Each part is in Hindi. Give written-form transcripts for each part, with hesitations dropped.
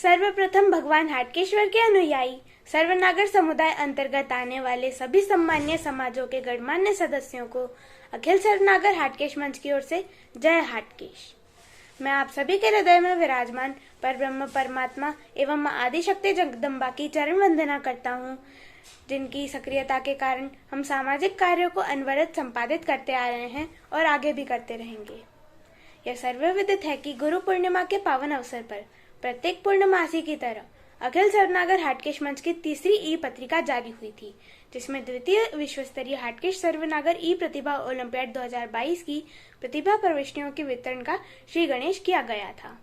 सर्वप्रथम भगवान हाटकेश्वर के अनुयायी सर्वनागर समुदाय अंतर्गत आने वाले सभी सम्मान्य समाजों के गणमान्य सदस्यों को अखिल सर्वनागर हाटकेश मंच की ओर से जय हाटकेश। मैं आप सभी के हृदय में विराजमान परब्रह्म परमात्मा एवं मां आदिशक्ति जगदम्बा की चरण वंदना करता हूँ, जिनकी सक्रियता के कारण हम सामाजिक कार्यों को अनवरत संपादित करते आ रहे हैं और आगे भी करते रहेंगे। यह सर्वविदित है कि गुरु पूर्णिमा के पावन अवसर पर प्रत्येक पूर्णमासी की तरह अखिल सर्वनागर हाटकेश मंच की तीसरी ई पत्रिका जारी हुई थी, जिसमें द्वितीय विश्व स्तरीय हाटकेश सर्वनागर ई प्रतिभा ओलंपियाड 2022 की प्रतिभा प्रविष्टियों के वितरण का श्री गणेश किया गया था।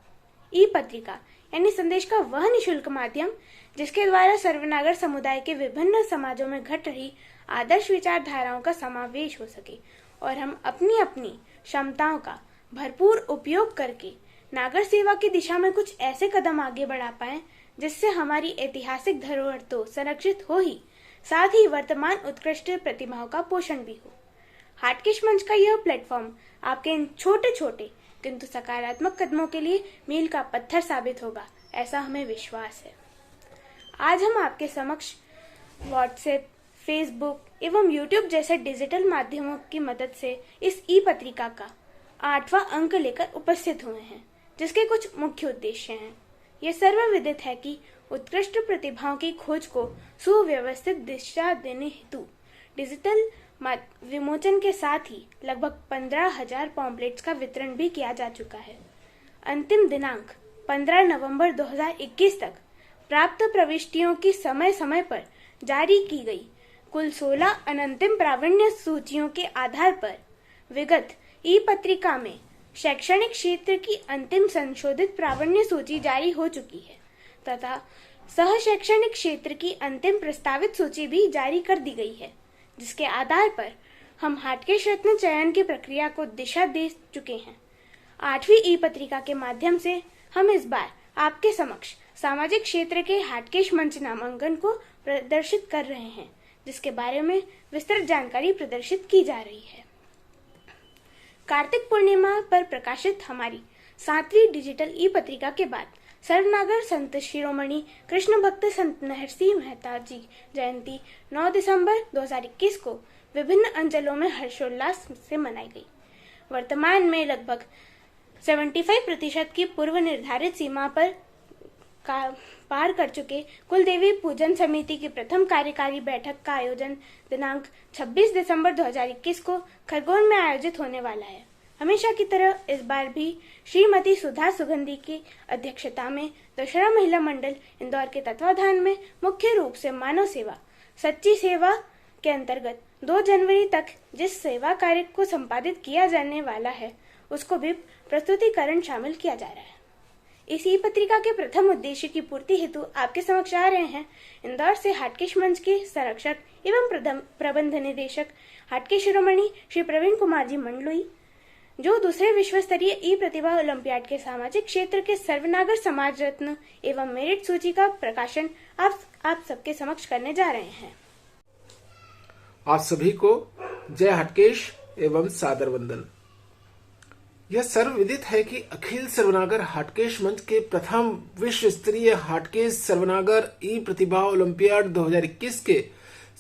ई पत्रिका यानी संदेश का वह निःशुल्क माध्यम जिसके द्वारा सर्वनागर समुदाय के विभिन्न समाजों में घट रही आदर्श विचारधाराओं का समावेश हो सके और हम अपनी अपनी क्षमताओं का भरपूर उपयोग करके नागर सेवा की दिशा में कुछ ऐसे कदम आगे बढ़ा पाएं जिससे हमारी ऐतिहासिक धरोहर तो संरक्षित हो ही, साथ ही वर्तमान उत्कृष्ट प्रतिभाओं का पोषण भी हो। हाटकेश मंच का यह प्लेटफॉर्म आपके इन छोटे छोटे किंतु सकारात्मक कदमों के लिए मील का पत्थर साबित होगा, ऐसा हमें विश्वास है। आज हम आपके समक्ष व्हाट्सएप, फेसबुक एवं यूट्यूब जैसे डिजिटल माध्यमों की मदद से इस ई पत्रिका का 8वां अंक लेकर उपस्थित हुए हैं, जिसके कुछ मुख्य उद्देश्य हैं। यह सर्वविदित है कि उत्कृष्ट प्रतिभाओं की खोज को सुव्यवस्थित दिशा देने हेतु डिजिटल विमोचन के साथ ही लगभग 15,000 पॉम्पलेट्स का वितरण भी किया जा चुका है। अंतिम दिनांक 15 नवंबर 2021 तक प्राप्त प्रविष्टियों की समय समय पर जारी की गई कुल 16 अनंतिम प्रावीण्य सूचियों के आधार पर विगत ई पत्रिका में शैक्षणिक क्षेत्र की अंतिम संशोधित प्रावीण्य सूची जारी हो चुकी है तथा सह शैक्षणिक क्षेत्र की अंतिम प्रस्तावित सूची भी जारी कर दी गई है, जिसके आधार पर हम हाटकेश रत्न चयन की प्रक्रिया को दिशा दे चुके हैं। 8वीं ई पत्रिका के माध्यम से हम इस बार आपके समक्ष सामाजिक क्षेत्र के हाटकेश मंच नामांकन को प्रदर्शित कर रहे हैं, जिसके बारे में विस्तृत जानकारी प्रदर्शित की जा रही है। कार्तिक पूर्णिमा पर प्रकाशित हमारी 7वीं डिजिटल ई पत्रिका के बाद सर्वनागर संत शिरोमणि कृष्ण भक्त संत नरसिंह मेहता जी जयंती 9 दिसंबर 2021 को विभिन्न अंचलों में हर्षोल्लास से मनाई गई। वर्तमान में लगभग 75% की पूर्व निर्धारित सीमा पर पार कर चुके कुलदेवी पूजन समिति की प्रथम कार्यकारी बैठक का आयोजन दिनांक 26 दिसंबर 2021 को खरगोन में आयोजित होने वाला है। हमेशा की तरह इस बार भी श्रीमती सुधा सुगंधी की अध्यक्षता में दशहरा महिला मंडल इंदौर के तत्वाधान में मुख्य रूप से मानव सेवा सच्ची सेवा के अंतर्गत 2 जनवरी तक जिस सेवा कार्य को संपादित किया जाने वाला है उसको भी प्रस्तुतिकरण शामिल किया जा रहा है। इस ई पत्रिका के प्रथम उद्देश्य की पूर्ति हेतु आपके समक्ष आ रहे हैं इंदौर से हाटकेश मंच के संरक्षक एवं प्रबंध निदेशक हाटकेश शिरोमणि श्री प्रवीण कुमार जी मंडलोई, जो दूसरे विश्व स्तरीय ई प्रतिभा ओलंपियाड के सामाजिक क्षेत्र के सर्वनागर समाज रत्न एवं मेरिट सूची का प्रकाशन आप सबके समक्ष करने जा रहे हैं। आप सभी को जय हाटकेश एवं सादर वंदन। यह सर्वविदित है कि अखिल सर्वनागर हाटकेश मंच के प्रथम विश्व स्तरीय हाटकेश सर्वनागर ई प्रतिभा ओलंपियाड 2021 के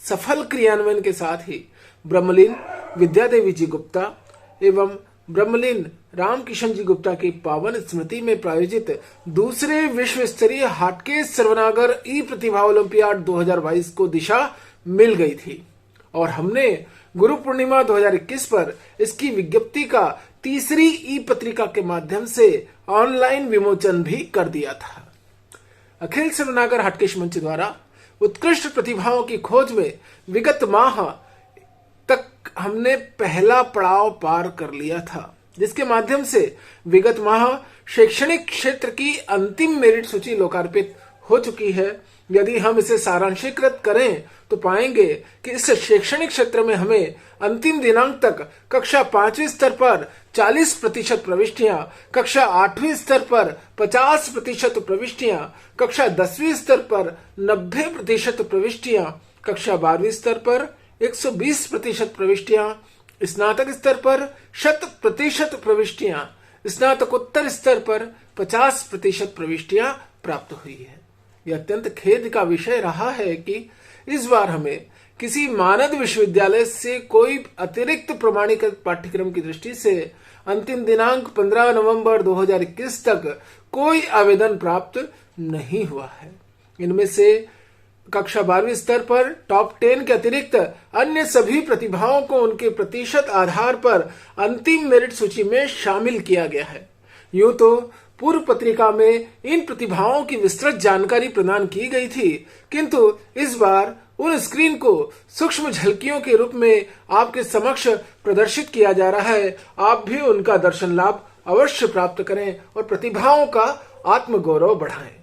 सफल क्रियान्वयन के साथ ही ब्रह्मलीन विद्यादेवी जी गुप्ता एवं ब्रह्मलीन रामकिशन जी गुप्ता की पावन स्मृति में प्रायोजित दूसरे विश्व स्तरीय हाटकेश सर्वनागर ई प्रतिभा ओलंपियाड 2022 को दिशा मिल गई थी और हमने गुरु पूर्णिमा 2021 पर इसकी विज्ञप्ति का तीसरी ई पत्रिका के माध्यम से ऑनलाइन विमोचन भी कर दिया था। अखिल सर्वनागर हाटकेश मंच द्वारा उत्कृष्ट प्रतिभाओं की खोज में विगत माह तक हमने पहला पड़ाव पार कर लिया था, जिसके माध्यम से विगत माह शैक्षणिक क्षेत्र की अंतिम मेरिट सूची लोकार्पित हो चुकी है। यदि हम इसे सारांशीकृत करें तो पाएंगे कि इस शैक्षणिक क्षेत्र में हमें अंतिम दिनांक तक कक्षा 5वीं स्तर पर 40% प्रविष्टियां, कक्षा 8वीं स्तर पर 50% प्रविष्टियां, कक्षा 10वीं स्तर पर 90% प्रविष्टियां, कक्षा 12वीं स्तर पर 120% प्रविष्टियां, स्नातक स्तर पर 100% प्रविष्टियां, स्नातकोत्तर स्तर पर 50% प्रविष्टियां प्राप्त हुई है। यह अत्यंत खेद का विषय रहा है कि इस बार हमें किसी मानद विश्वविद्यालय से कोई अतिरिक्त प्रमाणीकृत पाठ्यक्रम की दृष्टि से अंतिम दिनांक 15 नवंबर 2021 तक कोई आवेदन प्राप्त नहीं हुआ है। इनमें से कक्षा 12वीं स्तर पर टॉप 10 के अतिरिक्त अन्य सभी प्रतिभाओं को उनके प्रतिशत आधार पर अंतिम मेरिट सूची में शामिल किया गया है। यूं तो पूर्व पत्रिका में इन प्रतिभाओं की विस्तृत जानकारी प्रदान की गई थी, किंतु इस बार उन स्क्रीन को सूक्ष्म झलकियों के रूप में आपके समक्ष प्रदर्शित किया जा रहा है। आप भी उनका दर्शन लाभ अवश्य प्राप्त करें और प्रतिभाओं का आत्मगौरव बढ़ाएं।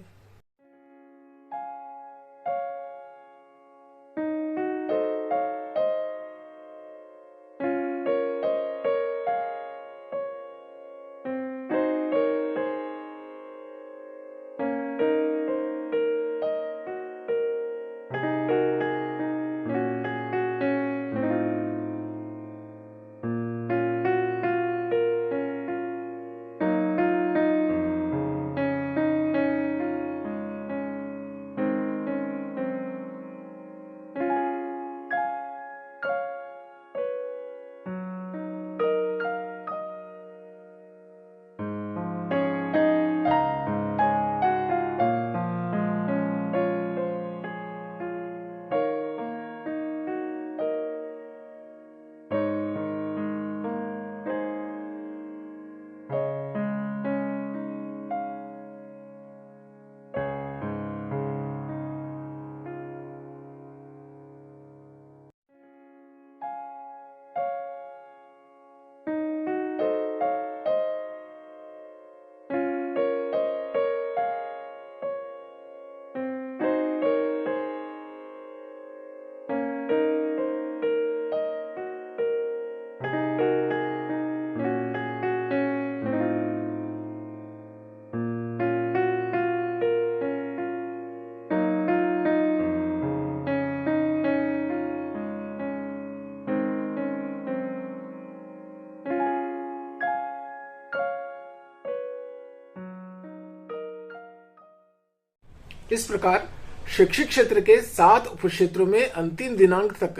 इस प्रकार शैक्षिक क्षेत्र के 7 उपक्षेत्रों में अंतिम दिनांक तक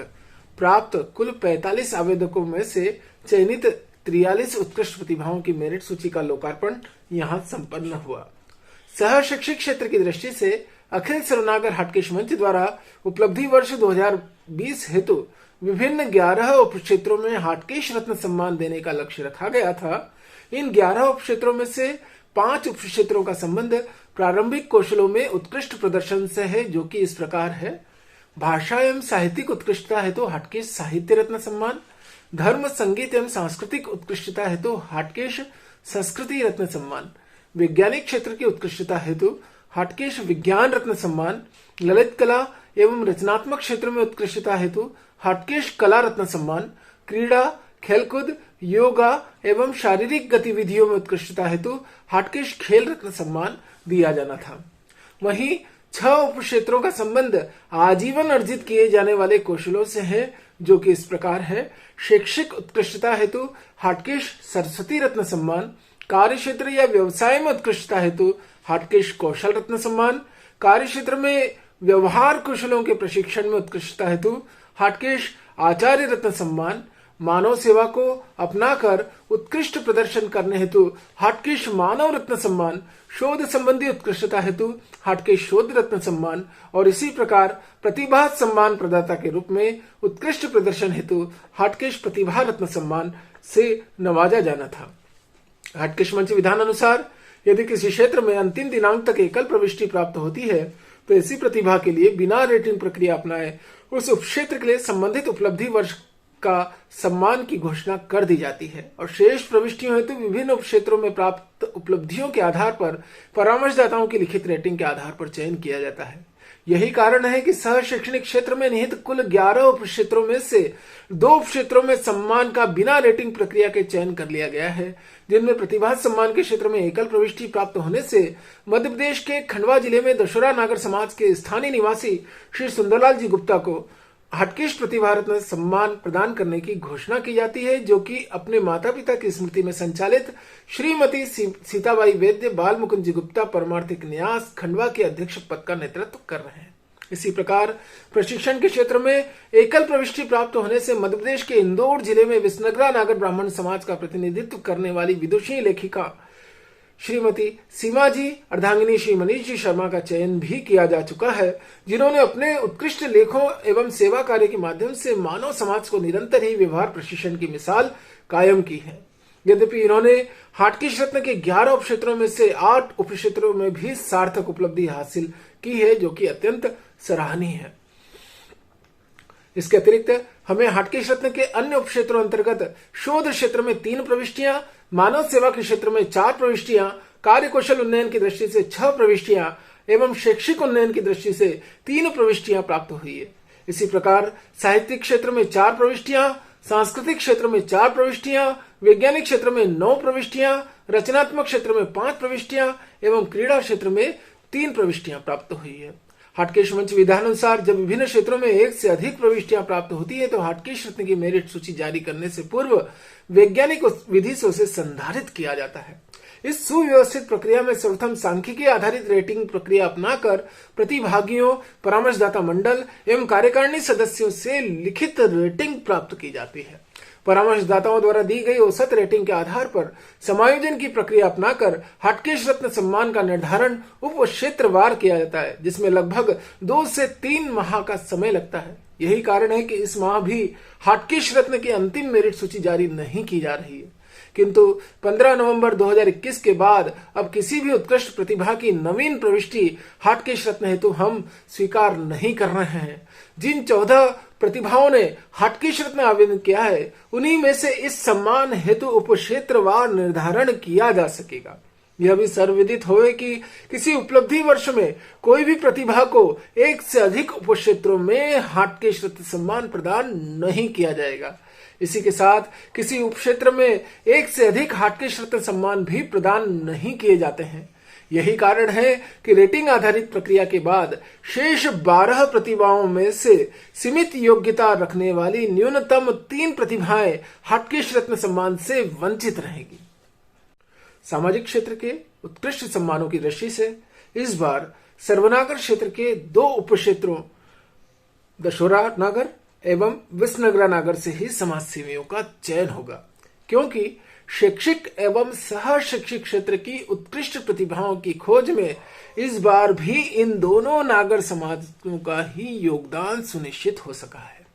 प्राप्त कुल 45 आवेदकों में से चयनित 43 उत्कृष्ट प्रतिभाओं की मेरिट सूची का लोकार्पण यहां संपन्न हुआ। सह शैक्षिक क्षेत्र की दृष्टि से अखिल सर्वनागर हाटकेश मंच द्वारा उपलब्धि वर्ष 2020 हेतु विभिन्न 11 उपक्षेत्रों में हाटकेश रत्न सम्मान देने का लक्ष्य रखा गया था। इन 11 उपक्षेत्रों में से 5 उपक्षेत्रों का संबंध प्रारंभिक कौशलों में उत्कृष्ट प्रदर्शन से है, जो कि इस प्रकार है। भाषा एवं साहित्यिक उत्कृष्टता हेतु हाटकेश साहित्य रत्न सम्मान, धर्म संगीत एवं सांस्कृतिक उत्कृष्टता हेतु हाटकेश संस्कृति रत्न सम्मान, वैज्ञानिक क्षेत्र की उत्कृष्टता हेतु हाटकेश विज्ञान रत्न सम्मान, ललित कला एवं रचनात्मक क्षेत्र में उत्कृष्टता हेतु हाटकेश कला रत्न सम्मान, क्रीड़ा, खेलकूद, योगा एवं शारीरिक गतिविधियों में उत्कृष्टता हेतु हाटकेश खेल रत्न सम्मान दिया जाना था। वहीं 6 उपक्षेत्रों का संबंध आजीवन अर्जित किए जाने वाले कौशलों से है, जो कि इस प्रकार है। शैक्षिक उत्कृष्टता हेतु हाटकेश सरस्वती रत्न सम्मान, कार्य क्षेत्र या व्यवसाय में उत्कृष्टता हेतु हाटकेश कौशल रत्न सम्मान, कार्य क्षेत्र में व्यवहार कौशलों के प्रशिक्षण में उत्कृष्टता हेतु हाटकेश आचार्य रत्न सम्मान, मानव सेवा को अपनाकर उत्कृष्ट प्रदर्शन करने हेतु हाटकेश मानव रत्न सम्मान, शोध संबंधी उत्कृष्टता हेतु हाटकेश शोध रत्न सम्मान और इसी प्रकार प्रतिभा सम्मान प्रदाता के रूप में उत्कृष्ट प्रदर्शन हेतु हाटकेश प्रतिभा रत्न सम्मान से नवाजा जाना था। हाटकेश मंच विधान अनुसार यदि किसी क्षेत्र में अंतिम दिनांक तक एकल प्रविष्टि प्राप्त होती है तो ऐसी प्रतिभा के लिए बिना रेटिंग प्रक्रिया अपनाए उस उपक्षेत्र के लिए संबंधित उपलब्धि वर्ष का सम्मान की घोषणा कर दी जाती है और शेष प्रविष्टियों हेतु विभिन्न उपक्षेत्रों में प्राप्त उपलब्धियों के आधार पर परामर्शदाताओं की लिखित रेटिंग के आधार पर चयन किया जाता है। यही कारण है कि सह शैक्षणिक क्षेत्र में निहित कुल 11 उपक्षेत्रों में से 2 उपक्षेत्रों में सम्मान का बिना रेटिंग प्रक्रिया के चयन कर लिया गया है, जिनमें प्रतिभा सम्मान के क्षेत्र में एकल प्रविष्टि प्राप्त होने से मध्य प्रदेश के खंडवा जिले में दशहरा नागर समाज के स्थानीय निवासी श्री सुंदरलाल जी गुप्ता को हाटकेश प्रतिभा रत्न सम्मान प्रदान करने की घोषणा की जाती है, जो कि अपने माता पिता की स्मृति में संचालित श्रीमती सीताबाई वैद्य बाल मुकुंद जी गुप्ता परमार्थिक न्यास खंडवा के अध्यक्ष पद का नेतृत्व कर रहे हैं। इसी प्रकार प्रशिक्षण के क्षेत्र में एकल प्रविष्टि प्राप्त होने से मध्य प्रदेश के इंदौर जिले में विसनगरा नागर ब्राह्मण समाज का प्रतिनिधित्व करने वाली विदुषी लेखिका श्रीमती सीमा जी अर्धांगिनी श्री मनीष जी शर्मा का चयन भी किया जा चुका है, जिन्होंने अपने उत्कृष्ट लेखों एवं सेवा कार्य के माध्यम से मानव समाज को निरंतर ही व्यवहार प्रशिक्षण की मिसाल कायम की है। यद्यपि इन्होंने हाटकेश रत्न के 11 उपक्षेत्रों में से 8 उपक्षेत्रों में भी सार्थक उपलब्धि हासिल की है, जो कि अत्यंत सराहनीय है। इसके अतिरिक्त हमें हाटकेश रत्न के अन्य उपक्षेत्रों अंतर्गत शोध क्षेत्र में 3 प्रविष्टियां, मानव सेवा के क्षेत्र में 4 प्रविष्टियां, कार्य कौशल उन्नयन की दृष्टि से 6 प्रविष्टियां एवं शैक्षिक उन्नयन की दृष्टि से 3 प्रविष्टियां प्राप्त हुई है। इसी प्रकार साहित्यिक क्षेत्र में 4 प्रविष्टियां, सांस्कृतिक क्षेत्र में 4 प्रविष्टियां, वैज्ञानिक क्षेत्र में 9 प्रविष्टियां, रचनात्मक क्षेत्र में 5 प्रविष्टियां एवं क्रीड़ा क्षेत्र में 3 प्रविष्टियां प्राप्त हुई है। हाटकेश मंच विधानानुसार जब विभिन्न क्षेत्रों में 1 से अधिक प्रविष्टियां प्राप्त होती है तो हाटकेश रत्न की मेरिट सूची जारी करने से पूर्व वैज्ञानिक विधि से उसे संधारित किया जाता है। इस सुव्यवस्थित प्रक्रिया में सर्वप्रथम सांख्यिकी आधारित रेटिंग प्रक्रिया अपनाकर प्रतिभागियों, परामर्शदाता मंडल एवं कार्यकारिणी सदस्यों से लिखित रेटिंग प्राप्त की जाती है। परामर्शदाताओं द्वारा दी गई औसत रेटिंग के आधार पर समायोजन की प्रक्रिया अपनाकर हाटकेश रत्न सम्मान का निर्धारण उप क्षेत्रवार किया जाता है, जिसमें लगभग 2 से 3 माह का समय लगता है। यही कारण है कि इस माह भी हाटकेश रत्न की अंतिम मेरिट सूची जारी नहीं की जा रही है, किंतु 15 नवंबर 2021 के बाद अब किसी भी उत्कृष्ट प्रतिभा की नवीन प्रविष्टि हाटकेश रत्न हेतु हम स्वीकार नहीं कर रहे हैं। जिन 14 प्रतिभाओं ने हाटकेश रत्न आवेदन किया है, उन्हीं में से इस सम्मान हेतु उपक्षेत्रवार निर्धारण किया जा सकेगा। यह भी सर्वविदित होवे कि किसी उपलब्धि वर्ष में कोई भी प्रतिभा को 1 से अधिक उपक्षेत्रों में हाटकेश रत्न सम्मान प्रदान नहीं किया जाएगा। इसी के साथ किसी उपक्षेत्र में 1 से अधिक हाटकेश रत्न सम्मान भी प्रदान नहीं किए जाते हैं। यही कारण है कि रेटिंग आधारित प्रक्रिया के बाद शेष 12 प्रतिभाओं में से सीमित योग्यता रखने वाली न्यूनतम 3 प्रतिभाएं हाटकेश रत्न सम्मान से वंचित रहेगी। सामाजिक क्षेत्र के उत्कृष्ट सम्मानों की दृष्टि से इस बार सर्वनागर क्षेत्र के 2 उपक्षेत्रों दशोरा नागर एवं विसनगरा नागर से ही समाज सेवियों का चयन होगा, क्योंकि शैक्षिक एवं सह शैक्षिक क्षेत्र की उत्कृष्ट प्रतिभाओं की खोज में इस बार भी इन दोनों नागर समाजों का ही योगदान सुनिश्चित हो सका है।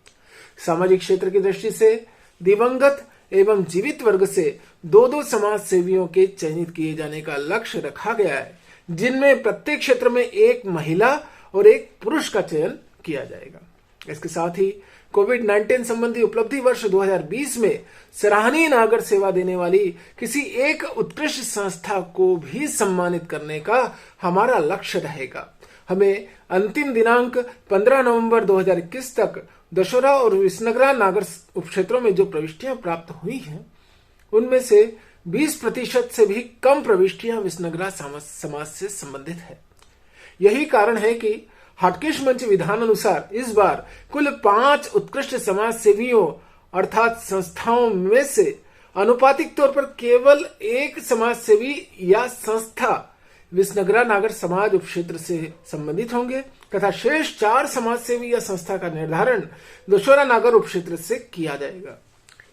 सामाजिक क्षेत्र की दृष्टि से दिवंगत एवं जीवित वर्ग से 2-2 समाज सेवियों के चयनित किए जाने का लक्ष्य रखा गया है, जिनमें प्रत्येक क्षेत्र में 1 महिला और 1 पुरुष का चयन किया जाएगा। इसके साथ ही कोविड-19 संबंधी उपलब्धि वर्ष 2020 में सराहनीय नागर सेवा देने वाली किसी एक उत्कृष्ट संस्था को भी सम्मानित करने का हमारा लक्ष्य रहेगा। हमें अंतिम दिनांक 15 नवंबर 2021 तक दशोरा और विसनगरा नागर उपक्षेत्रों में जो प्रविष्टियां प्राप्त हुई हैं, उनमें से 20% से भी कम प्रविष्टियां विसनगरा समाज से संबंधित है। यही कारण है कि हाटकेश मंच विधान अनुसार इस बार कुल 5 उत्कृष्ट समाज सेवियों अर्थात संस्थाओं में से अनुपातिक तौर पर केवल 1 समाज सेवी या संस्था विसनगरा नागर समाज उपक्षेत्र से संबंधित होंगे तथा शेष 4 समाज सेवी या संस्था का निर्धारण दशोरा नागर उपक्षेत्र से किया जाएगा।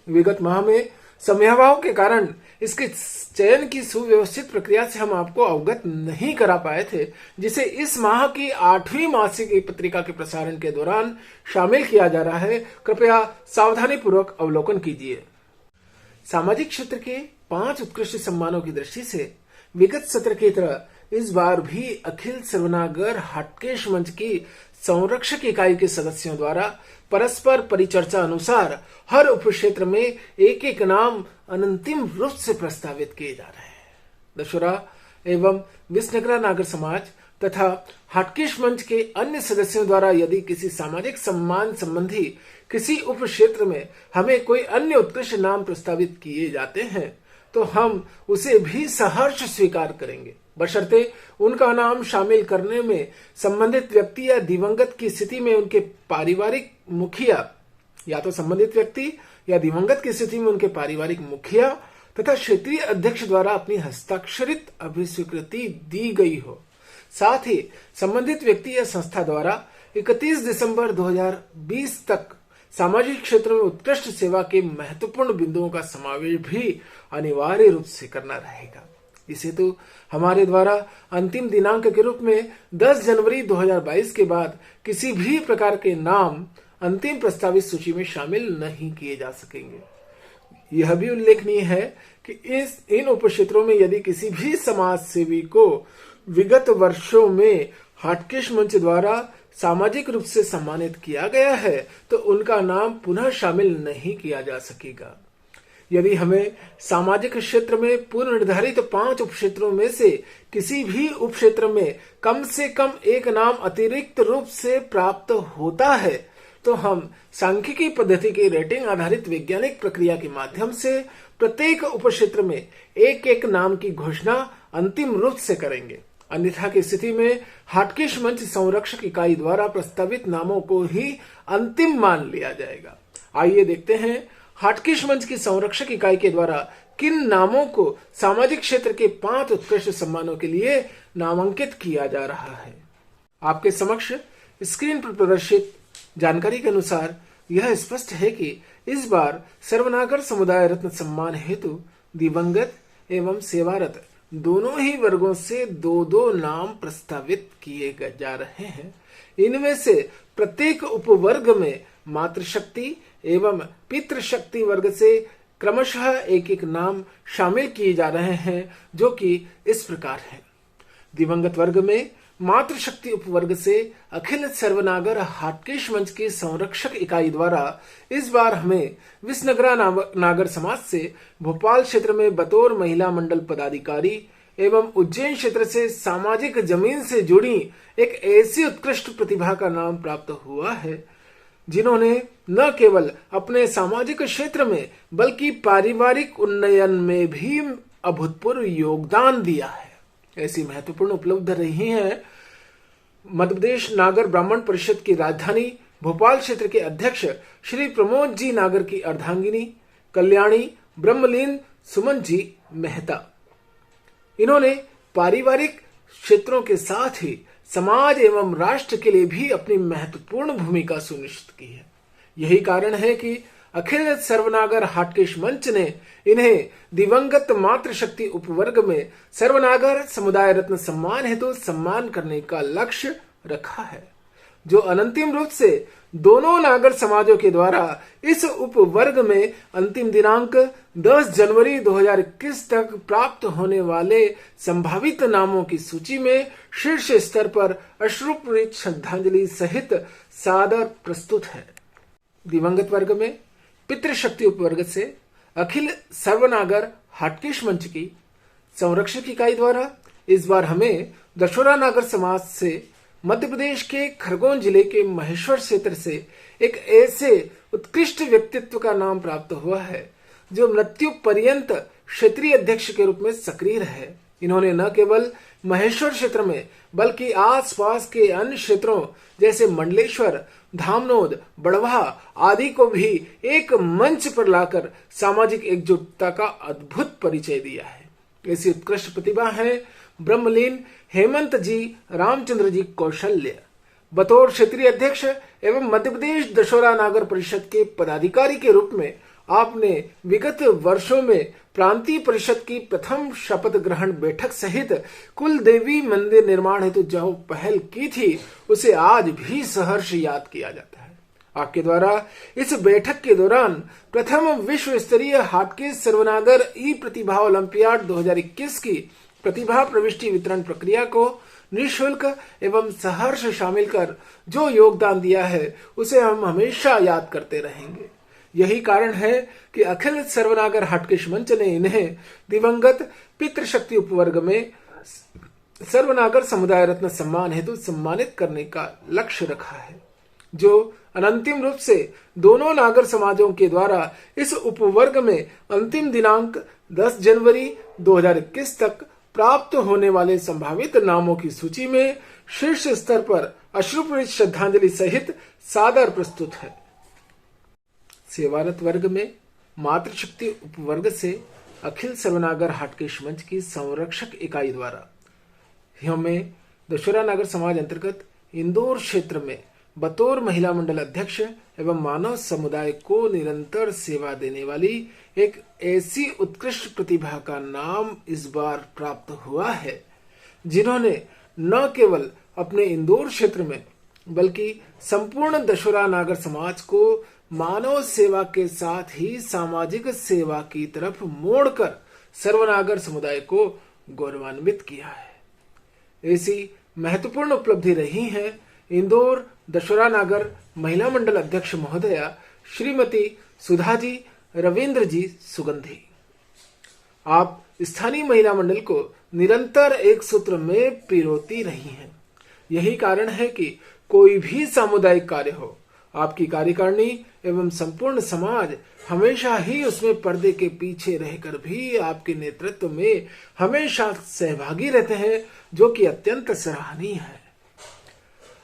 विगत माह में समयाभाव के कारण इसके चयन की सुव्यवस्थित प्रक्रिया से हम आपको अवगत नहीं करा पाए थे, जिसे इस माह की 8वीं मासिक पत्रिका के प्रसारण के दौरान शामिल किया जा रहा है। कृपया सावधानी पूर्वक अवलोकन कीजिए। सामाजिक क्षेत्र के 5 उत्कृष्ट सम्मानों की दृष्टि से विगत सत्र की तरह इस बार भी अखिल सर्वनागर हाटकेश मंच की संरक्षक इकाई के सदस्यों द्वारा परस्पर परिचर्चा अनुसार हर उपक्षेत्र में 1-1 नाम अंतिम रूप से प्रस्तावित किए जा रहे हैं। दशोरा एवं विसनगरा नागर समाज तथा हाटकेश मंच के अन्य सदस्यों द्वारा यदि किसी सामाजिक सम्मान संबंधी किसी उपक्षेत्र में हमें कोई अन्य उत्कृष्ट नाम प्रस्तावित किए जाते हैं तो हम उसे भी सहर्ष स्वीकार करेंगे। बशर्ते उनका नाम शामिल करने में संबंधित व्यक्ति या दिवंगत की स्थिति में उनके पारिवारिक मुखिया, या तो संबंधित व्यक्ति या दिवंगत की स्थिति में उनके पारिवारिक मुखिया तथा क्षेत्रीय अध्यक्ष द्वारा अपनी हस्ताक्षरित अभिस्वीकृति दी गई हो। साथ ही संबंधित व्यक्ति या संस्था द्वारा 31 दिसंबर 2020 तक सामाजिक क्षेत्र में उत्कृष्ट सेवा के महत्वपूर्ण बिंदुओं का समावेश भी अनिवार्य रूप से करना रहेगा। इस हेतु हमारे द्वारा अंतिम दिनांक के रूप में 10 जनवरी 2022 के बाद किसी भी प्रकार के नाम अंतिम प्रस्तावित सूची में शामिल नहीं किए जा सकेंगे। यह भी उल्लेखनीय है कि इन उपक्षेत्रों में यदि किसी भी समाज सेवी को विगत वर्षों में हाटकेश मंच द्वारा सामाजिक रूप से सम्मानित किया गया है तो उनका नाम पुनः शामिल नहीं किया जा सकेगा। यदि हमें सामाजिक क्षेत्र में पूर्व निर्धारित 5 उपक्षेत्रों में से किसी भी उपक्षेत्र में कम से कम एक नाम अतिरिक्त रूप से प्राप्त होता है तो हम सांख्यिकी पद्धति की रेटिंग आधारित वैज्ञानिक प्रक्रिया के माध्यम से प्रत्येक उपक्षेत्र में एक एक नाम की घोषणा अंतिम रूप से करेंगे। अन्यथा की स्थिति में हाटकेश मंच संरक्षक इकाई द्वारा प्रस्तावित नामों को ही अंतिम मान लिया जाएगा। आइए देखते हैं हाटकेश मंच की संरक्षक इकाई के द्वारा किन नामों को सामाजिक क्षेत्र के 5 उत्कृष्ट सम्मानों के लिए नामांकित किया जा रहा है। आपके समक्ष स्क्रीन पर प्रदर्शित जानकारी के अनुसार यह स्पष्ट है कि इस बार सर्वनागर समुदाय रत्न सम्मान हेतु दिवंगत एवं सेवारत दोनों ही वर्गों से 2-2 नाम प्रस्तावित किए जा रहे हैं। इनमें से प्रत्येक उपवर्ग में मातृशक्ति एवं पितृशक्ति वर्ग से क्रमशः एक एक नाम शामिल किए जा रहे हैं, जो कि इस प्रकार है। दिवंगत वर्ग में मातृशक्ति उपवर्ग से अखिल सर्वनागर हाटकेश मंच की संरक्षक इकाई द्वारा इस बार हमें विसनगरा नागर समाज से भोपाल क्षेत्र में बतौर महिला मंडल पदाधिकारी एवं उज्जैन क्षेत्र से सामाजिक जमीन से जुड़ी एक ऐसी उत्कृष्ट प्रतिभा का नाम प्राप्त हुआ है जिन्होंने न केवल अपने सामाजिक क्षेत्र में बल्कि पारिवारिक उन्नयन में भी अभूतपूर्व योगदान दिया है। ऐसी महत्वपूर्ण उपलब्ध रही है मध्य प्रदेश नागर ब्राह्मण परिषद की राजधानी भोपाल क्षेत्र के अध्यक्ष श्री प्रमोद जी नागर की अर्धांगिनी कल्याणी ब्रह्मलीन सुमन जी मेहता। इन्होंने पारिवारिक क्षेत्रों के साथ ही समाज एवं राष्ट्र के लिए भी अपनी महत्वपूर्ण भूमिका सुनिश्चित की है। यही कारण है कि अखिल सर्वनागर हाटकेश मंच ने इन्हें दिवंगत मातृशक्ति उपवर्ग में सर्वनागर समुदाय रत्न सम्मान हेतु सम्मान करने का लक्ष्य रखा है, जो अनंतिम रूप से दोनों नागर समाजों के द्वारा इस उपवर्ग में अंतिम दिनांक 10 जनवरी 2021 तक प्राप्त होने वाले संभावित नामों की सूची में शीर्ष स्तर पर अश्रुपूरित श्रद्धांजलि सहित सादर प्रस्तुत है। दिवंगत वर्ग में पितृशक्ति उपवर्ग से अखिल सर्वनागर हाटकेश मंच की संरक्षक इकाई द्वारा इस बार हमें दशोरा नागर समाज से मध्य प्रदेश के खरगोन जिले के महेश्वर क्षेत्र से एक ऐसे उत्कृष्ट व्यक्तित्व का नाम प्राप्त हुआ है जो मृत्यु पर्यंत क्षेत्रीय अध्यक्ष के रूप में सक्रिय रहे। इन्होंने न केवल महेश्वर क्षेत्र में बल्कि आसपास के अन्य क्षेत्रों जैसे मंडलेश्वर, धामनोद, बड़वा आदि को भी एक मंच पर लाकर सामाजिक एकजुटता का अद्भुत परिचय दिया है। ऐसी उत्कृष्ट प्रतिभा है ब्रह्मलीन हेमंत जी रामचंद्र जी कौशल्य। बतौर क्षेत्रीय अध्यक्ष एवं मध्य प्रदेश दशोरा नागर परिषद के पदाधिकारी के रूप में आपने विगत वर्षों में प्रांतीय परिषद की प्रथम शपथ ग्रहण बैठक सहित कुल देवी मंदिर निर्माण हेतु जो पहल की थी उसे आज भी सहर्ष याद किया जाता है। आपके द्वारा इस बैठक के दौरान प्रथम विश्व स्तरीय हाटकेश सर्वनागर ई प्रतिभा ओलंपियाड 2021 की प्रतिभा प्रविष्टि वितरण प्रक्रिया को निःशुल्क एवं सहर्ष शामिल कर जो योगदान दिया है उसे हम हमेशा याद करते रहेंगे। यही कारण है कि अखिल सर्वनागर हाटकेश मंच ने इन्हें दिवंगत पितृशक्ति उपवर्ग में सर्वनागर समुदाय रत्न सम्मान हेतु सम्मानित करने का लक्ष्य रखा है, जो अनंतिम रूप से दोनों नागर समाजों के द्वारा इस उपवर्ग में अंतिम दिनांक 10 जनवरी 2021 तक प्राप्त होने वाले संभावित नामों की सूची में शीर्ष स्तर पर अश्रुपूरित श्रद्धांजलि सहित सादर प्रस्तुत है। सेवारत वर्ग में मातृशक्ति उपवर्ग से अखिल सर्वनागर हाटकेश मंच की संरक्षक इकाई द्वारा हमें दशहरा नागर समाज अंतर्गत इंदौर क्षेत्र में बतौर महिला मंडल अध्यक्ष एवं मानव समुदाय को निरंतर सेवा देने वाली एक ऐसी उत्कृष्ट प्रतिभा का नाम इस बार प्राप्त हुआ है, जिन्होंने न केवल अपने इंदौर क्षेत्र में बल्कि संपूर्ण दशहरा नागर समाज को मानव सेवा के साथ ही सामाजिक सेवा की तरफ मोड़कर सर्वनागर समुदाय को गौरवान्वित किया है। ऐसी महत्वपूर्ण उपलब्धि रही है इंदौर दशहरा नागर महिला मंडल अध्यक्ष महोदया श्रीमती सुधा जी रविंद्र जी सुगंधी। आप स्थानीय महिला मंडल को निरंतर एक सूत्र में पिरोती रही हैं। यही कारण है कि कोई भी सामुदायिक कार्य हो, आपकी कार्यकारिणी एवं संपूर्ण समाज हमेशा ही उसमें पर्दे के पीछे रहकर भी आपके नेतृत्व में हमेशा सहभागी रहते हैं, जो कि अत्यंत सराहनीय है।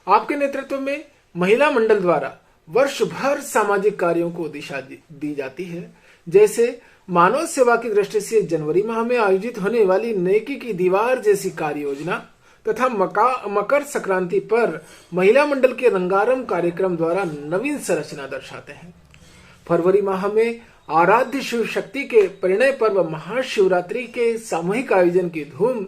आपके नेतृत्व में महिला मंडल द्वारा वर्ष भर सामाजिक कार्यों को दिशा दी जाती है। जैसे मानव सेवा की दृष्टि से जनवरी माह में आयोजित होने वाली नेकी की दीवार जैसी कार्य योजना तथा मकर संक्रांति पर महिला मंडल के रंगारंग कार्यक्रम द्वारा नवीन संरचना दर्शाते हैं। फरवरी माह में आराध्य शिव शक्ति के परिणय पर्व महाशिवरात्रि के सामूहिक आयोजन की धूम,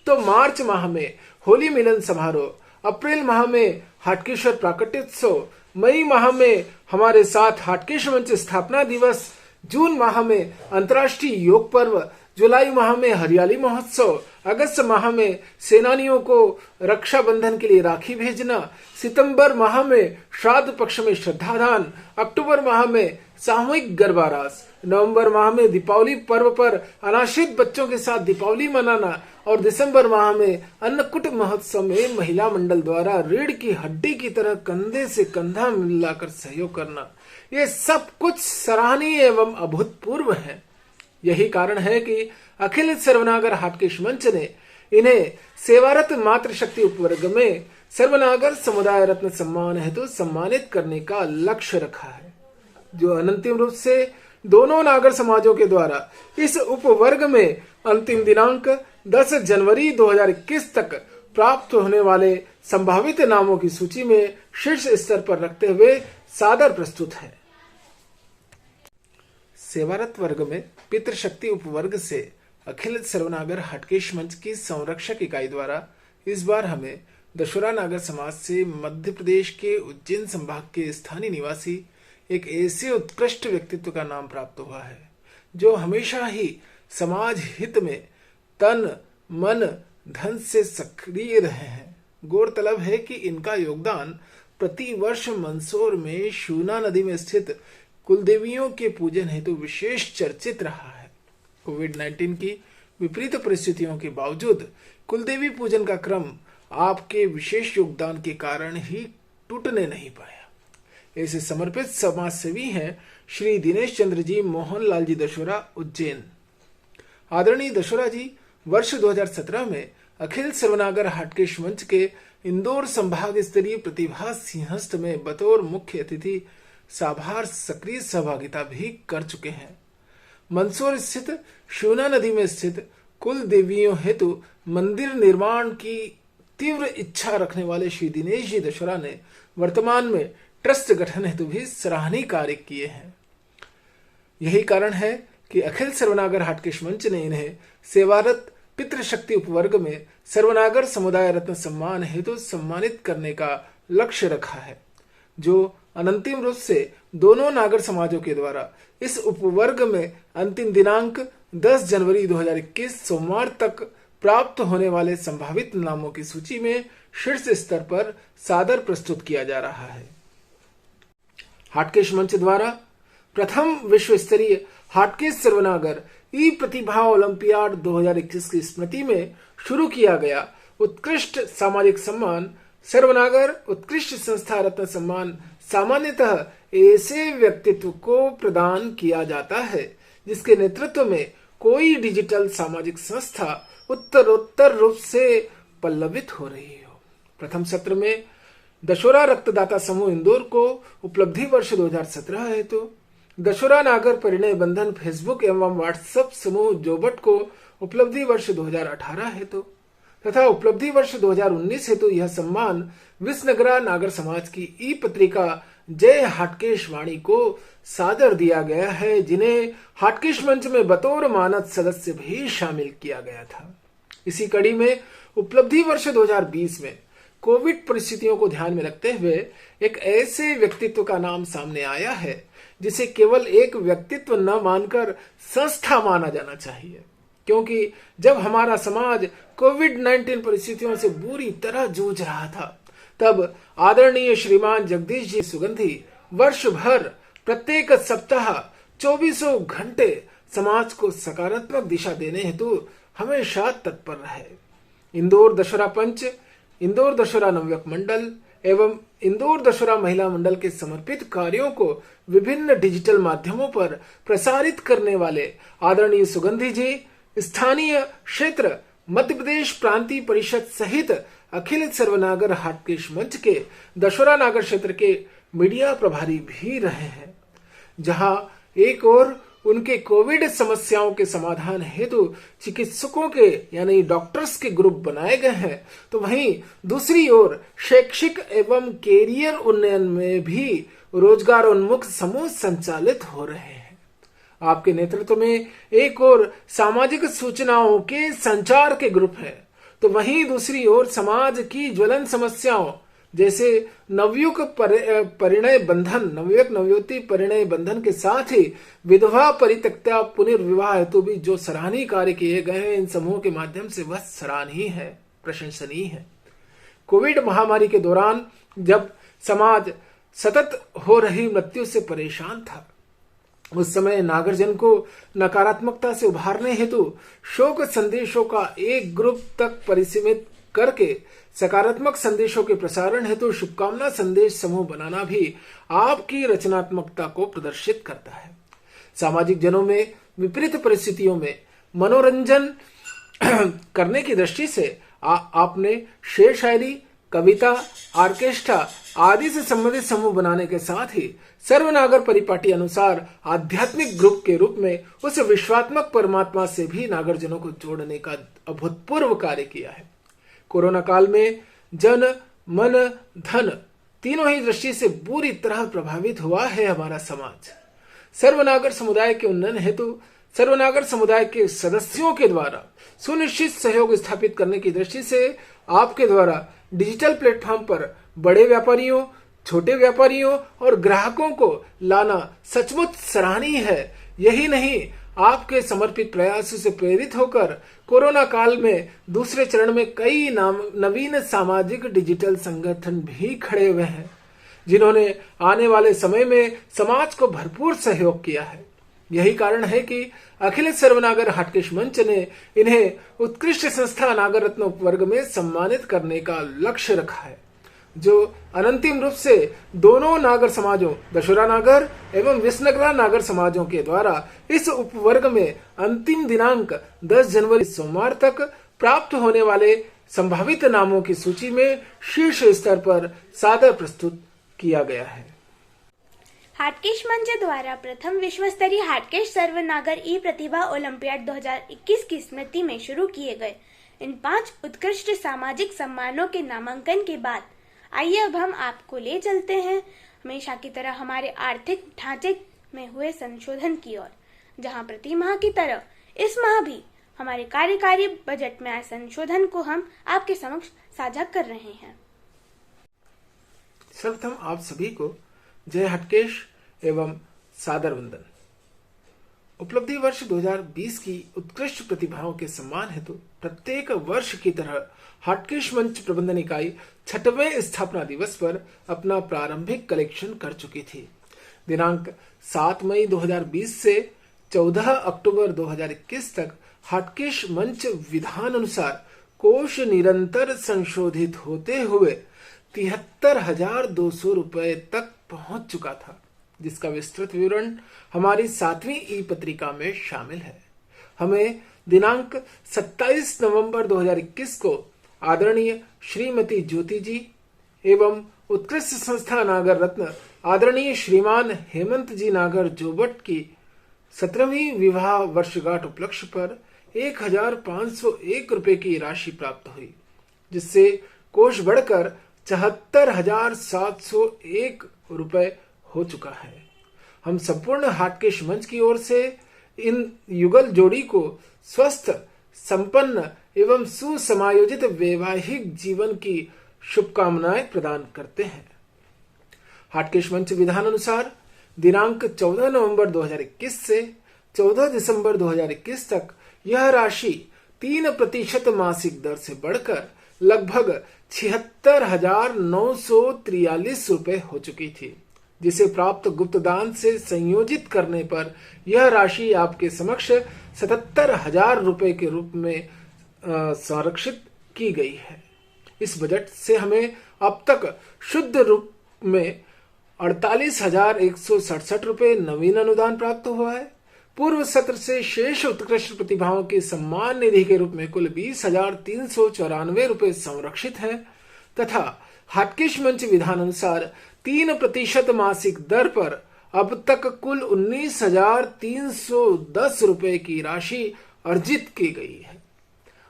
तो मार्च माह में होली मिलन समारोह, अप्रैल माह में हाटकेश्वर प्राकट्योत्सव, मई माह में हमारे साथ हाटकेश मंच स्थापना दिवस, जून माह में अंतर्राष्ट्रीय योग पर्व, जुलाई माह में हरियाली महोत्सव, अगस्त माह में सेनानियों को रक्षाबंधन के लिए राखी भेजना, सितंबर माह में श्राद्ध पक्ष में श्रद्धादान, अक्टूबर माह में सामूहिक गरबा रास, नवंबर माह में दीपावली पर्व पर अनाश्रित बच्चों के साथ दीपावली मनाना और दिसंबर माह में अन्नकूट महोत्सव में महिला मंडल द्वारा रीढ़ की हड्डी की तरह कंधे से कंधा मिलाकर सहयोग करना, ये सब कुछ सराहनीय एवं अभूतपूर्व है। यही कारण है कि अखिल सर्वनागर हाटकेश मंच ने इन्हें सेवारत मातृशक्ति उपवर्ग में सर्वनागर समुदाय रत्न सम्मान हेतु सम्मानित करने का लक्ष्य रखा है, जो अनंतिम रूप से दोनों नागर समाजों के द्वारा इस उपवर्ग में अंतिम दिनांक 10 जनवरी 2021 तक प्राप्त होने वाले संभावित नामों की सूची में शीर्ष स्तर पर रखते हुए सादर प्रस्तुत है। सेवारत वर्ग में पितृशक्ति उपवर्ग से अखिल सर्वनागर हाटकेश मंच की संरक्षक इकाई द्वारा इस बार हमें दशहरा नागर समाज से मध्य प्रदेश के उज्जैन संभाग के स्थानीय निवासी एक ऐसे उत्कृष्ट व्यक्तित्व का नाम प्राप्त हुआ है, जो हमेशा ही समाज हित में तन मन धन से सक्रिय रहे हैं। गौरतलब है कि इनका योगदान प्रतिवर्ष मंदसौर में शूना नदी में स्थित कुलदेवियों के पूजन हेतु विशेष चर्चित रहा है। कोविड-19 की विपरीत परिस्थितियों के बावजूद कुलदेवी पूजन का क्रम आपके विशेष योगदान के कारण ही टूटने नहीं पाया। ऐसे समर्पित समाज सेवी हैं श्री दिनेश चंद्र जी मोहनलाल जी दशहरा उज्जैन। आदरणीय दशहरा जी वर्ष 2017 में अखिल सर्वनागर हाटकेश मंच के इंदौर संभाग स्तरीय प्रतिभा सिंहस्थ में बतौर मुख्य अतिथि साभार सक्रिय सहभागिता भी कर चुके हैं। मंदसौर स्थित शूना नदी में स्थित कुल देवियों हेतु मंदिर निर्माण की तीव्र इच्छा रखने वाले श्री दिनेश जी दशहरा ने वर्तमान में ट्रस्ट गठन हेतु भी सराहनीय कार्य किए हैं। यही कारण है कि अखिल सर्वनागर हाटकेश मंच ने इन्हें सेवारत पितृशक्ति उपवर्ग में सर्वनागर समुदाय रत्न सम्मान हेतु सम्मानित करने का लक्ष्य रखा है, जो अनंतिम रूप से दोनों नागर समाजों के द्वारा इस उपवर्ग में अंतिम दिनांक 10 जनवरी 2021 सोमवार तक प्राप्त होने वाले संभावित नामों की सूची में शीर्ष स्तर पर सादर प्रस्तुत किया जा रहा है। हाटकेश मंच द्वारा प्रथम विश्व स्तरीय हाटकेश सर्वनागर ई प्रतिभा ओलंपियाड 2021 की स्मृति में शुरू किया गया उत्कृष्ट सामाजिक सम्मान सर्वनागर उत्कृष्ट संस्था रत्न सम्मान सामान्यतः ऐसे व्यक्तित्व को प्रदान किया जाता है जिसके नेतृत्व में कोई डिजिटल सामाजिक संस्था उत्तरोत्तर रूप से पल्लवित हो रही हो। प्रथम सत्र में दशोरा रक्तदाता समूह इंदौर को उपलब्धि वर्ष 2017 हेतु, दशोरा नागर परिणय बंधन फेसबुक एवं व्हाट्सएप समूह जोबट को उपलब्धि वर्ष 2018 हेतु तथा उपलब्धि वर्ष 2019 हेतु यह सम्मान विसनगरा नागर समाज की ई पत्रिका जय हाटकेश वाणी को सादर दिया गया है, जिन्हें हाटकेश मंच में बतौर मानद सदस्य भी शामिल किया गया था। इसी कड़ी में उपलब्धि वर्ष 2020 में कोविड परिस्थितियों को ध्यान में रखते हुए एक ऐसे व्यक्तित्व का नाम सामने आया है जिसे केवल एक व्यक्तित्व न मानकर संस्था माना जाना चाहिए, क्योंकि जब हमारा समाज कोविड-19 परिस्थितियों से बुरी तरह जूझ रहा था, तब आदरणीय श्रीमान जगदीश जी सुगंधी वर्ष भर प्रत्येक सप्ताह 24 घंटे समाज को सकारात्मक दिशा देने हेतु हमेशा तत्पर रहे। इंदौर दशहरा पंच, इंदौर दशहरा नवयुवक मंडल एवं इंदौर दशहरा महिला मंडल के समर्पित कार्यों को विभिन्न डिजिटल माध्यमों पर प्रसारित करने वाले आदरणीय सुगंधी जी स्थानीय क्षेत्र मध्य प्रदेश प्रांतीय परिषद सहित अखिल सर्वनागर हाटकेश मंच के दशहरा नागर क्षेत्र के मीडिया प्रभारी भी रहे हैं, जहां एक और उनके कोविड समस्याओं के समाधान हेतु चिकित्सकों के यानी डॉक्टर्स के ग्रुप बनाए गए हैं, तो वहीं दूसरी ओर शैक्षिक एवं कैरियर उन्नयन में भी रोजगारोन्मुख समूह संचालित हो रहे हैं। आपके नेतृत्व में एक और सामाजिक सूचनाओं के संचार के ग्रुप है, तो वहीं दूसरी ओर समाज की ज्वलन समस्याओं जैसे नवयुवक परिणय बंधन, नवयुवक नवयुवती परिणय बंधन के साथ ही विधवा परित्यक्ता पुनर्विवाह हेतु भी जो सराहनीय कार्य किए गए हैं, इन समूहों के माध्यम से वह सराहनीय है, प्रशंसनीय है। कोविड महामारी के दौरान जब समाज सतत हो रही मृत्यु से परेशान था, उस समय नागरजन को नकारात्मकता से उभारने हेतु शोक संदेशों का एक ग्रुप तक परिसीमित करके सकारात्मक संदेशों के प्रसारण हेतु शुभकामना संदेश समूह बनाना भी आपकी रचनात्मकता को प्रदर्शित करता है। सामाजिक जनों में विपरीत परिस्थितियों में मनोरंजन करने की दृष्टि से आपने शेर शायरी, कविता, ऑर्केस्ट्रा आदि से संबंधित समूह बनाने के साथ ही सर्वनागर परिपाटी अनुसार आध्यात्मिक ग्रुप के रूप में उस विश्वात्मक परमात्मा से भी नागरजनों को जोड़ने का अभूतपूर्व कार्य किया है। कोरोना काल में जन, मन, धन तीनों ही दृष्टि से बुरी तरह प्रभावित हुआ है हमारा समाज। सर्वनागर समुदाय के उन्नयन हेतु सर्वनागर समुदाय के सदस्यों के द्वारा सुनिश्चित सहयोग स्थापित करने की दृष्टि से आपके द्वारा डिजिटल प्लेटफॉर्म पर बड़े व्यापारियों, छोटे व्यापारियों और ग्राहकों को लाना सचमुच सराहनीय है। यही नहीं, आपके समर्पित प्रयासों से प्रेरित होकर कोरोना काल में दूसरे चरण में कई नवीन सामाजिक डिजिटल संगठन भी खड़े हुए हैं, जिन्होंने आने वाले समय में समाज को भरपूर सहयोग किया है। यही कारण है कि अखिल सर्वनागर हाटकेश मंच ने इन्हें उत्कृष्ट संस्था नागर रत्न वर्ग में सम्मानित करने का लक्ष्य रखा है, जो अनंतिम रूप से दोनों नागर समाजों दशहरा नागर एवं विसनगरा नागर समाजों के द्वारा इस उपवर्ग में अंतिम दिनांक 10 जनवरी सोमवार तक प्राप्त होने वाले संभावित नामों की सूची में शीर्ष स्तर पर सादर प्रस्तुत किया गया है। हाटकेश मंच द्वारा प्रथम विश्व स्तरीय हाटकेश सर्वनागर ई प्रतिभा ओलंपियाड 2021 की स्मृति में शुरू किए गए इन 5 उत्कृष्ट सामाजिक सम्मानों के नामांकन के बाद आइए अब हम आपको ले चलते हैं हमेशा की तरह हमारे आर्थिक ढांचे में हुए संशोधन की ओर, जहां प्रति माह की तरह इस माह भी हमारे कार्यकारी बजट में आए संशोधन को हम आपके समक्ष साझा कर रहे हैं। सर्वप्रथम आप सभी को जय हटकेश एवं सादर वंदन। उपलब्धि वर्ष 2020 की उत्कृष्ट प्रतिभाओं के सम्मान हेतु प्रत्येक वर्ष की तरह हाटकेश मंच प्रबंधन इकाई 6वें स्थापना दिवस पर अपना प्रारंभिक कलेक्शन कर चुकी थी। दिनांक 7 मई 2020 से 14 अक्टूबर 2021 तक हाटकेश मंच विधान अनुसार कोष निरंतर संशोधित होते हुए 73,200 रुपए तक पहुंच चुका था, जिसका विस्तृत विवरण हमारी 7वीं ई पत्रिका में शामिल है। हमें दिनांक 27 नवंबर 2021 को आदरणीय श्रीमती ज्योति जी एवं उत्कृष्ट संस्था नागर रत्न आदरणीय श्रीमान हेमंत जी नागर जोबट की 17वीं विवाह वर्षगांठ उपलक्ष्य पर 1501 रुपए की राशि प्राप्त हुई, जिससे कोष बढ़कर 74,701 रुपए हो चुका है। हम संपूर्ण हाटकेश मंच की ओर से इन युगल जोड़ी को स्वस्थ, संपन्न एवं सुसमायोजित वैवाहिक जीवन की शुभकामनाएं प्रदान करते हैं। हाटकेश मंच विधान अनुसार दिनांक 14 नवंबर 2021 से 14 दिसंबर 2021 तक यह राशि 3% मासिक दर से बढ़कर लगभग 76,943 रुपए हो चुकी थी, जिसे प्राप्त गुप्त दान से संयोजित करने पर यह राशि आपके समक्ष 77,000 रुपए के रूप में संरक्षित की गई है। इस बजट से हमें अब तक शुद्ध रूप में 48,167 रुपए नवीन अनुदान प्राप्त हुआ है। पूर्व सत्र से शेष उत्कृष्ट प्रतिभाओं के सम्मान निधि के रूप में कुल 20,394 रुपए संरक्षित हैं तथा हाटकेश मंच विधान अनुसार 3% मासिक दर पर अब तक कुल 19,310 रुपए की राशि अर्जित की गई है।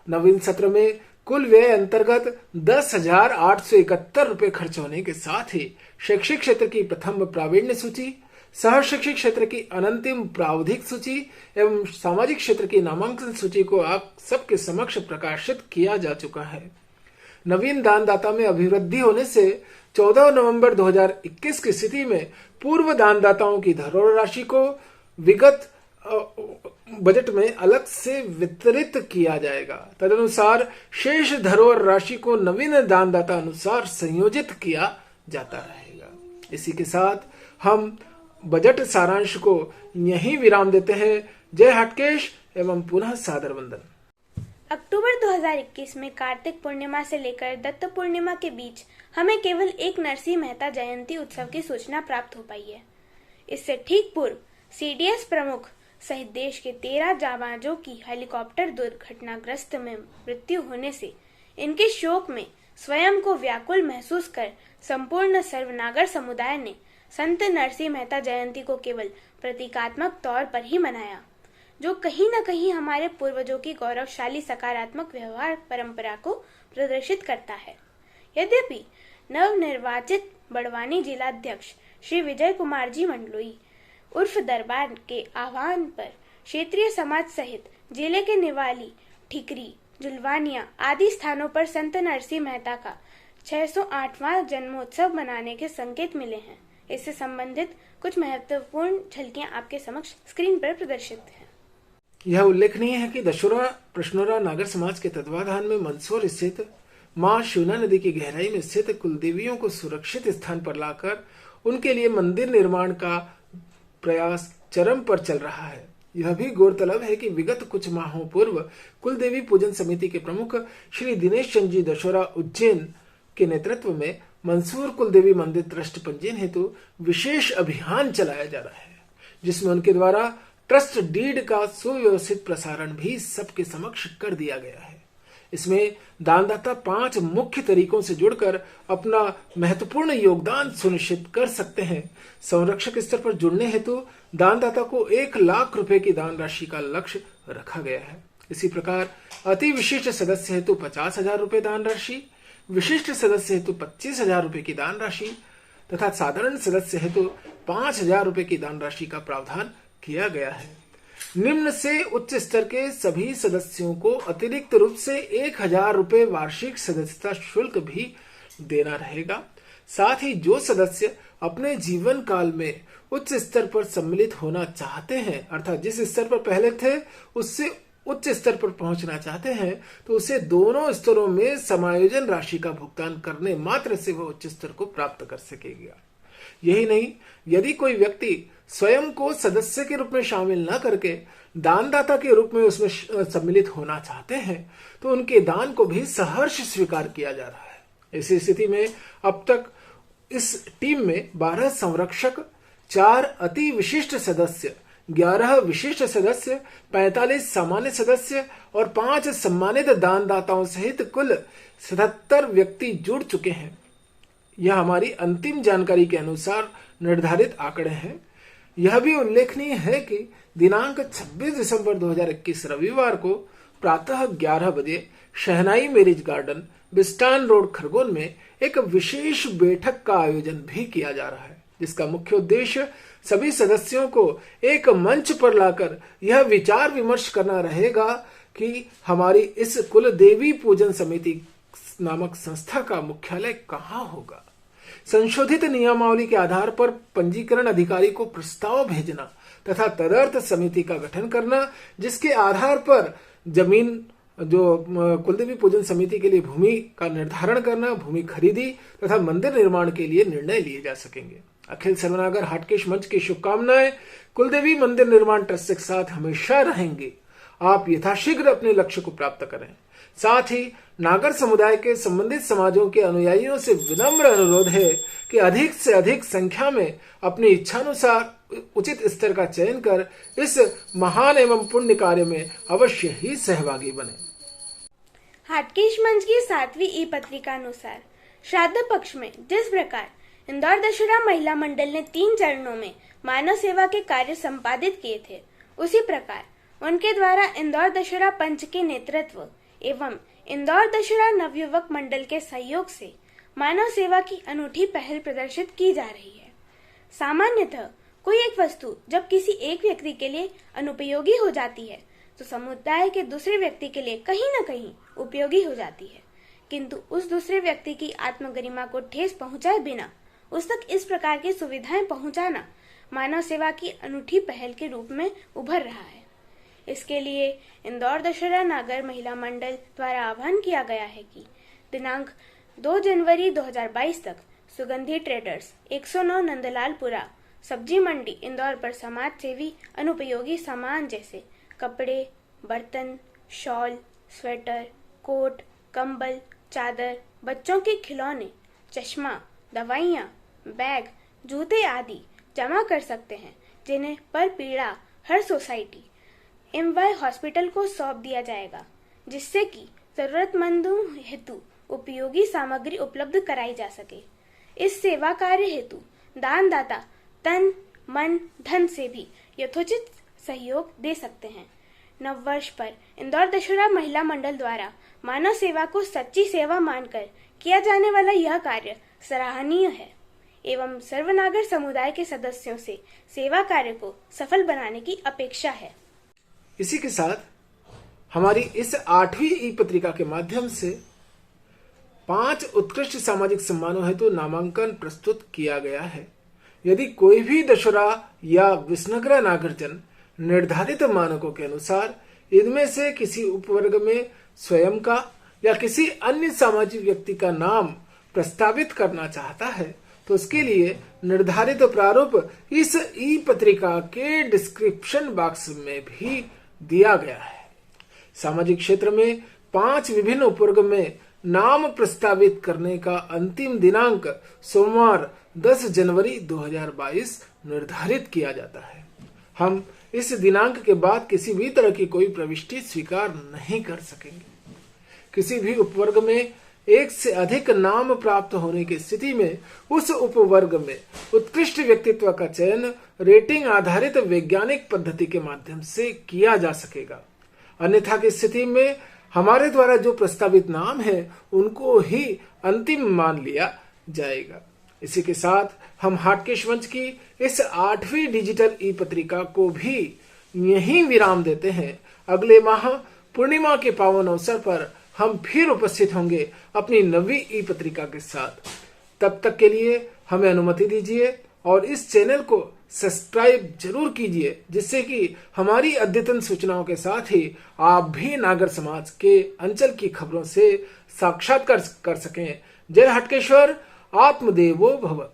नवीन सत्र में कुल व्यय अंतर्गत 10,871 रुपए खर्च होने के साथ ही शैक्षिक क्षेत्र की प्रथम प्रावीण्य सूची, सह शैक्षिक क्षेत्र की अनंतिम प्रावधिक सूची एवं सामाजिक क्षेत्र की नामांकन सूची को आप सबके समक्ष प्रकाशित किया जा चुका है। नवीन दानदाता में अभिवृद्धि होने से 14 नवंबर 2021 की स्थिति में पूर्व दानदाताओं की धरोहर राशि को विगत बजट में अलग से वितरित किया जाएगा। तदनुसार शेष धरोहर राशि को नवीन दानदाता अनुसार संयोजित किया जाता रहेगा। इसी के साथ हम बजट सारांश को यहीं विराम देते हैं। जय हाटकेश एवं पुनः सादर वंदन। अक्टूबर 2021 में कार्तिक पूर्णिमा से लेकर दत्त पूर्णिमा के बीच हमें केवल एक नरसिंह मेहता जयंती उत्सव की सूचना प्राप्त हो पाई है। इससे ठीक पूर्व सीडीएस प्रमुख सहित देश के 13 जाबाजों की हेलीकॉप्टर दुर्घटनाग्रस्त में मृत्यु होने से इनके शोक में स्वयं को व्याकुल महसूस कर संपूर्ण सर्वनागर समुदाय ने संत नरसिंह मेहता जयंती को केवल प्रतीकात्मक तौर पर ही मनाया, जो कहीं न कहीं हमारे पूर्वजों की गौरवशाली सकारात्मक व्यवहार परंपरा को प्रदर्शित करता है। यद्यपि नवनिर्वाचित बड़वानी जिलाध्यक्ष श्री विजय कुमार जी मंडलोई उर्फ दरबार के आह्वान पर क्षेत्रीय समाज सहित जिले के निवाली, ठिकरी, जुलवानिया आदि स्थानों पर संत नरसिंह मेहता का 608वां जन्मोत्सव मनाने के संकेत मिले हैं। इससे संबंधित कुछ महत्वपूर्ण झलकियां आपके समक्ष स्क्रीन पर प्रदर्शित हैं। यह उल्लेखनीय है कि दशोरा प्रश्नोरा नागर समाज के तत्वाधान में मंदसौर स्थित मां शिवना नदी की गहराई में स्थित कुलदेवियों को सुरक्षित स्थान पर लाकर उनके लिए मंदिर निर्माण का प्रयास चरम पर चल रहा है। यह भी गौरतलब है कि विगत कुछ माहों पूर्व कुलदेवी पूजन समिति के प्रमुख श्री दिनेश चंद जी दशोरा उज्जैन के नेतृत्व में मंसूर कुलदेवी मंदिर ट्रस्ट पंजीयन हेतु विशेष अभियान चलाया जा रहा है, जिसमें उनके द्वारा ट्रस्ट डीड का सुव्यवस्थित प्रसारण भी सबके समक्ष कर दिया गया है। इसमें दानदाता 5 मुख्य तरीकों से जुड़कर अपना महत्वपूर्ण योगदान सुनिश्चित कर सकते हैं। संरक्षक स्तर पर जुड़ने हेतु दानदाता को 1 लाख रुपए की दान राशि का लक्ष्य रखा गया है। इसी प्रकार अति विशिष्ट सदस्य हेतु 50,000 रुपए दान राशि, विशिष्ट सदस्य हेतु 25,000 रुपए की दान राशि तथा साधारण सदस्य हेतु 5,000 रुपए की दान राशि का प्रावधान किया गया है। निम्न से उच्च स्तर के सभी सदस्यों को अतिरिक्त रूप से 1,000 रुपए वार्षिक सदस्यता शुल्क भी देना रहेगा। साथ ही जो सदस्य अपने जीवन काल में उच्च स्तर पर सम्मिलित होना चाहते हैं, अर्थात जिस स्तर पर पहले थे उससे उच्च स्तर पर पहुंचना चाहते हैं, तो उसे दोनों स्तरों में समायोजन राशि का भुगतान करने मात्र से वह उच्च स्तर को प्राप्त कर सकेगा। यही नहीं, यदि कोई व्यक्ति स्वयं को सदस्य के रूप में शामिल न करके दानदाता के रूप में उसमें सम्मिलित होना चाहते हैं, तो उनके दान को भी सहर्ष स्वीकार किया जा रहा है। ऐसी स्थिति में अब तक इस टीम में 12 संरक्षक, 4 अति विशिष्ट सदस्य 11 विशिष्ट सदस्य, 45 सामान्य सदस्य और 5 सम्मानित दानदाताओं सहित कुल 77 व्यक्ति जुड़ चुके हैं। यह हमारी अंतिम जानकारी के अनुसार निर्धारित आंकड़े हैं। यह भी उल्लेखनीय है कि दिनांक 26 दिसंबर 2021 रविवार को प्रातः 11 बजे Shehnai marriage garden, Bistan road, Khargone में एक विशेष बैठक का आयोजन भी किया जा रहा है, जिसका मुख्य उद्देश्य सभी सदस्यों को एक मंच पर लाकर यह विचार विमर्श करना रहेगा कि हमारी इस कुल देवी पूजन समिति नामक संस्था का मुख्यालय कहाँ होगा। संशोधित नियमावली के आधार पर पंजीकरण अधिकारी को प्रस्ताव भेजना तथा तदर्थ समिति का गठन करना, जिसके आधार पर जमीन जो कुलदेवी पूजन समिति के लिए भूमि का निर्धारण करना, भूमि खरीदी तथा मंदिर निर्माण के लिए निर्णय लिए जा सकेंगे। अखिल सर्वनागर हाटकेश मंच की शुभकामनाएं कुलदेवी मंदिर निर्माण ट्रस्ट के साथ हमेशा रहेंगी। आप यथाशीघ्र अपने लक्ष्य को प्राप्त करें। साथ ही नागर समुदाय के संबंधित समाजों के अनुयायियों से विनम्र अनुरोध है कि अधिक से अधिक संख्या में अपनी इच्छानुसार उचित स्तर का चयन कर इस महान एवं पुण्य कार्य में अवश्य ही सहभागी बने। हाटकेश मंच की 7वीं ई पत्रिका अनुसार श्राद्ध पक्ष में जिस प्रकार इंदौर दशहरा महिला मंडल ने 3 चरणों में मानव सेवा के कार्य संपादित किए थे, उसी प्रकार उनके द्वारा इंदौर दशहरा पंच के नेतृत्व एवं इंदौर दशहरा नवयुवक मंडल के सहयोग से मानव सेवा की अनूठी पहल प्रदर्शित की जा रही है। सामान्यतः कोई एक वस्तु जब किसी एक व्यक्ति के लिए अनुपयोगी हो जाती है तो समुदाय के दूसरे व्यक्ति के लिए कहीं न कहीं उपयोगी हो जाती है, किंतु उस दूसरे व्यक्ति की आत्मगरिमा को ठेस पहुंचाए बिना उस तक इस प्रकार की सुविधाएं पहुंचाना मानव सेवा की अनूठी पहल के रूप में उभर रहा है। इसके लिए इंदौर दशहरा नागर महिला मंडल द्वारा आह्वान किया गया है कि दिनांक 2 जनवरी 2022 तक सुगंधी ट्रेडर्स 109 नंदलालपुरा सब्जी मंडी इंदौर पर समाज सेवी अनुपयोगी सामान जैसे कपड़े, बर्तन, शॉल, स्वेटर, कोट, कंबल, चादर, बच्चों के खिलौने, चश्मा, दवाइयाँ, बैग, जूते आदि जमा कर सकते हैं, जिन्हें पर पीड़ा हर सोसाइटी MY हॉस्पिटल को सौंप दिया जाएगा, जिससे कि जरूरतमंदों हेतु उपयोगी सामग्री उपलब्ध कराई जा सके। इस सेवा कार्य हेतु दानदाता तन, मन, धन से भी यथोचित सहयोग दे सकते हैं। नववर्ष पर इंदौर दशहरा महिला मंडल द्वारा मानव सेवा को सच्ची सेवा मानकर किया जाने वाला यह कार्य सराहनीय है एवं सर्वनागर समुदाय के सदस्यों से सेवा कार्य को सफल बनाने की अपेक्षा है। इसी के साथ हमारी इस 8वीं ई पत्रिका के माध्यम से 5 उत्कृष्ट सामाजिक सम्मानों हेतु नामांकन प्रस्तुत किया गया है। यदि कोई भी दशहरा या विसनगरा नागरजन निर्धारित मानकों के अनुसार इनमें से किसी उपवर्ग में स्वयं का या किसी अन्य सामाजिक व्यक्ति का नाम प्रस्तावित करना चाहता है तो उसके लिए निर्धारित प्रारूप इस ई पत्रिका के डिस्क्रिप्शन बॉक्स में भी दिया गया है। सामाजिक क्षेत्र में 5 विभिन्न उपवर्ग में नाम प्रस्तावित करने का अंतिम दिनांक सोमवार 10 जनवरी 2022 निर्धारित किया जाता है। हम इस दिनांक के बाद किसी भी तरह की कोई प्रविष्टि स्वीकार नहीं कर सकेंगे। किसी भी उपवर्ग में 1 से अधिक नाम प्राप्त होने की स्थिति में उस उपवर्ग में उत्कृष्ट व्यक्तित्व का चयन रेटिंग आधारित वैज्ञानिक पद्धति के माध्यम से किया जा सकेगा। अन्यथा की स्थिति में हमारे द्वारा जो प्रस्तावित नाम है उनको ही अंतिम मान लिया जाएगा। इसी के साथ हम हाटकेश मंच की इस 8वीं डिजिटल ई पत्रिका को भी यहीं विराम देते हैं। अगले माह पूर्णिमा के पावन अवसर पर हम फिर उपस्थित होंगे अपनी 9वीं ई पत्रिका के साथ। तब तक के लिए हमें अनुमति दीजिए और इस चैनल को सब्सक्राइब जरूर कीजिए, जिससे कि हमारी अद्यतन सूचनाओं के साथ ही आप भी नागर समाज के अंचल की खबरों से साक्षात्कार कर सकें। जय हटकेश्वर, आत्मदेवो भव।